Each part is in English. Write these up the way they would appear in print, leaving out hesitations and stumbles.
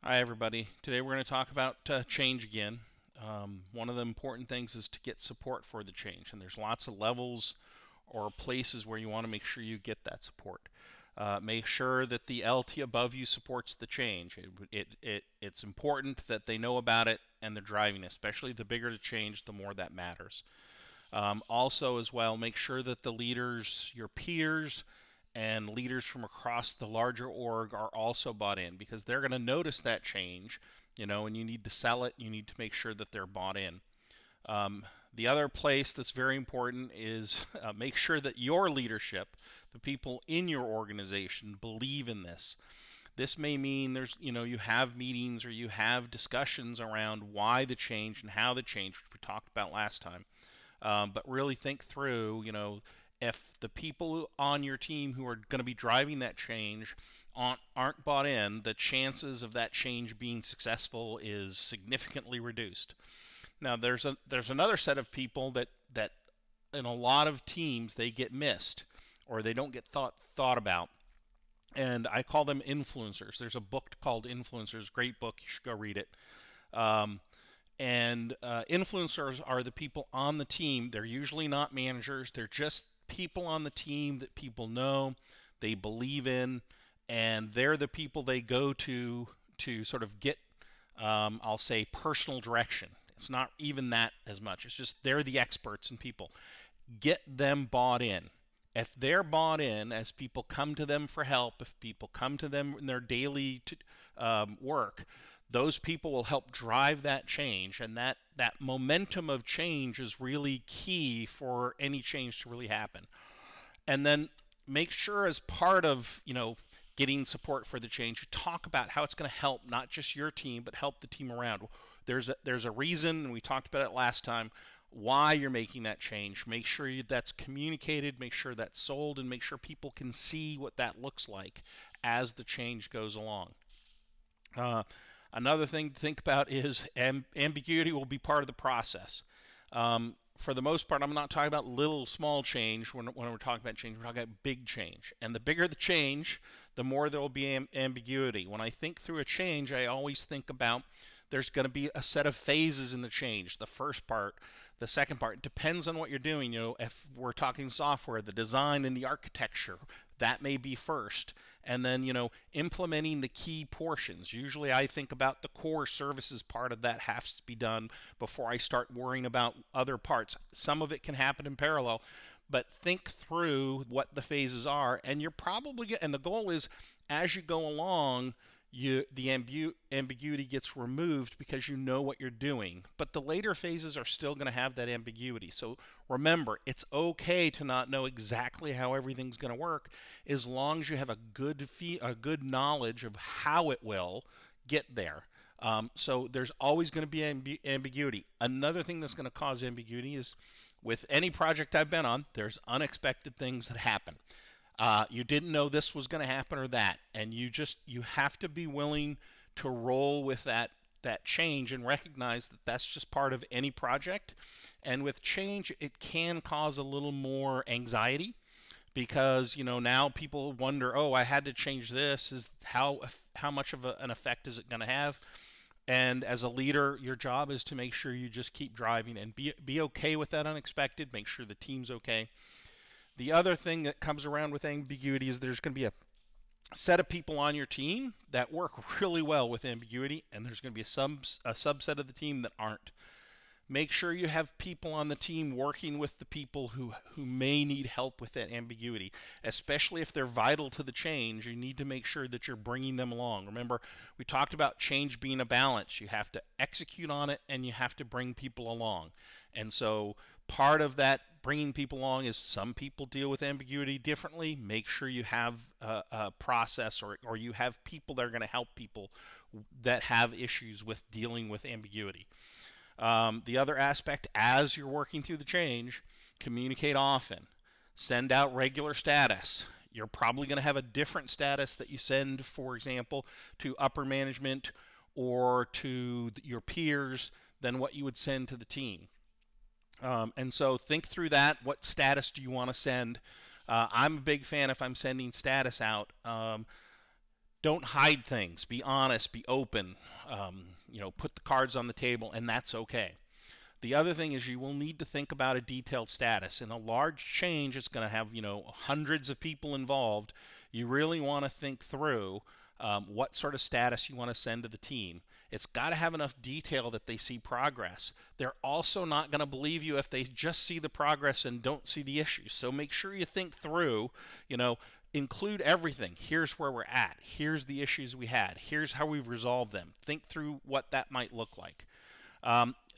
Hi, everybody. Today we're going to talk about change again. One of the important things is to get support for the change, and there's lots of levels or places where you want to make sure you get that support. Make sure that the LT above you supports the change. It's important that they know about it and they're driving it, especially the bigger the change, the more that matters. Also, as well, make sure that the leaders, your peers, and leaders from across the larger org are also bought in because they're going to notice that change, and you need to sell it. You need to make sure that they're bought in. The other place that's very important is make sure that your leadership, the people in your organization, believe in this. This may mean you have meetings or you have discussions around why the change and how the change, which we talked about last time. But really think through, if the people on your team who are going to be driving that change aren't bought in, the chances of that change being successful is significantly reduced. Now, there's another set of people that in a lot of teams they get missed or they don't get thought about, and I call them influencers. There's a book called Influencers, great book, you should go read it. Um, and influencers are the people on the team. They're usually not managers. They're just people on the team that people know, they believe in, and they're the people they go to sort of get, I'll say, personal direction. It's not even that as much. It's just they're the experts and people. Get them bought in. If they're bought in, as people come to them for help, if people come to them in their daily work, those people will help drive that change, and that momentum of change is really key for any change to really happen. And then make sure, as part of getting support for the change, you talk about how it's going to help not just your team but help the team around. There's a reason, and we talked about it last time, why you're making that change. Make sure that's communicated, make sure that's sold, and make sure people can see what that looks like as the change goes along. Uh, Another thing to think about is ambiguity will be part of the process. For the most part, I'm not talking about little, small change when we're talking about change. We're talking about big change. And the bigger the change, the more there will be ambiguity. When I think through a change, I always think about there's going to be a set of phases in the change. The first part, the second part, it depends on what you're doing. If we're talking software, the design and the architecture, that may be first. And then, implementing the key portions. Usually I think about the core services part of that has to be done before I start worrying about other parts. Some of it can happen in parallel, but think through what the phases are, and and the goal is, as you go along, the ambiguity gets removed because you know what you're doing. But the later phases are still going to have that ambiguity. So remember, it's okay to not know exactly how everything's going to work, as long as you have a good knowledge of how it will get there. So there's always going to be ambiguity. Another thing that's going to cause ambiguity is, with any project I've been on, there's unexpected things that happen. You didn't know this was going to happen or that, and you have to be willing to roll with that change and recognize that that's just part of any project. And with change, it can cause a little more anxiety because now people wonder, oh, I had to change this. Is how much of an effect is it going to have? And as a leader, your job is to make sure you just keep driving and be okay with that unexpected. Make sure the team's okay. The other thing that comes around with ambiguity is there's going to be a set of people on your team that work really well with ambiguity, and there's going to be a subset of the team that aren't. Make sure you have people on the team working with the people who may need help with that ambiguity, especially if they're vital to the change. You need to make sure that you're bringing them along. Remember, we talked about change being a balance. You have to execute on it and you have to bring people along. And so part of that bringing people along is, some people deal with ambiguity differently. Make sure you have a process, or you have people that are going to help people that have issues with dealing with ambiguity. The other aspect, as you're working through the change, communicate often. Send out regular status. You're probably going to have a different status that you send, for example, to upper management or to your peers than what you would send to the team. And so think through that. What status do you want to send? I'm a big fan, if I'm sending status out, Don't hide things. Be honest. Be open. Put the cards on the table, and that's okay. The other thing is you will need to think about a detailed status. In a large change, it's going to have hundreds of people involved. You really want to think through what sort of status you want to send to the team. It's got to have enough detail that they see progress. They're also not going to believe you if they just see the progress and don't see the issues. So make sure you think through, you know, include everything. Here's where we're at. Here's the issues we had. Here's how we've resolved them. Think through what that might look like.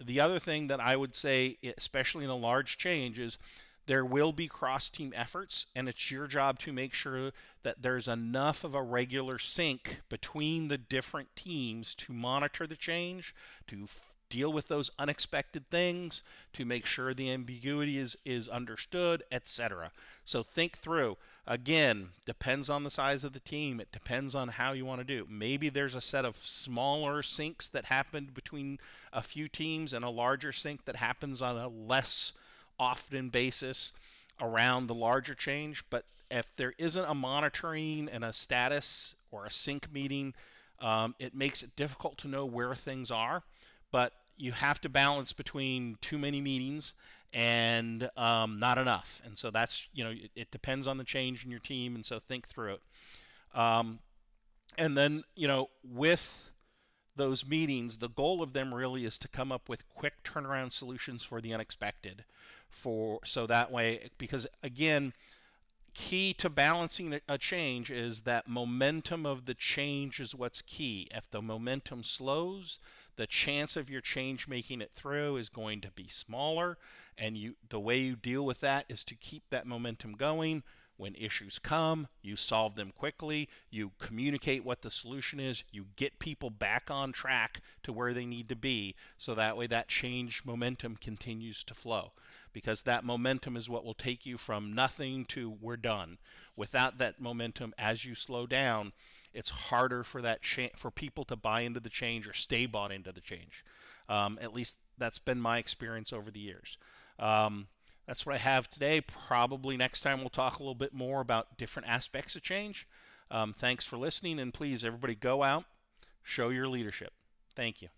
The other thing that I would say, especially in a large change, is there will be cross team efforts, and it's your job to make sure that there's enough of a regular sync between the different teams to monitor the change, to deal with those unexpected things, to make sure the ambiguity is understood, etc. So think through. Again, depends on the size of the team. It depends on how you want to do. Maybe there's a set of smaller syncs that happened between a few teams and a larger sync that happens on a less often basis around the larger change. But if there isn't a monitoring and a status or a sync meeting, it makes it difficult to know where things are. But you have to balance between too many meetings and not enough. And so that's, it depends on the change in your team. And so think through it. Um, and then, with those meetings, the goal of them really is to come up with quick turnaround solutions for the unexpected. So that way, because again, key to balancing a change is that momentum of the change is what's key. If the momentum slows, the chance of your change making it through is going to be smaller, and the way you deal with that is to keep that momentum going. When issues come, you solve them quickly, you communicate what the solution is, you get people back on track to where they need to be, so that way that change momentum continues to flow, because that momentum is what will take you from nothing to we're done. Without that momentum, as you slow down, it's harder for people to buy into the change or stay bought into the change. At least that's been my experience over the years. Um, that's what I have today. Probably next time we'll talk a little bit more about different aspects of change. Thanks for listening, and please, everybody, go out, show your leadership. Thank you.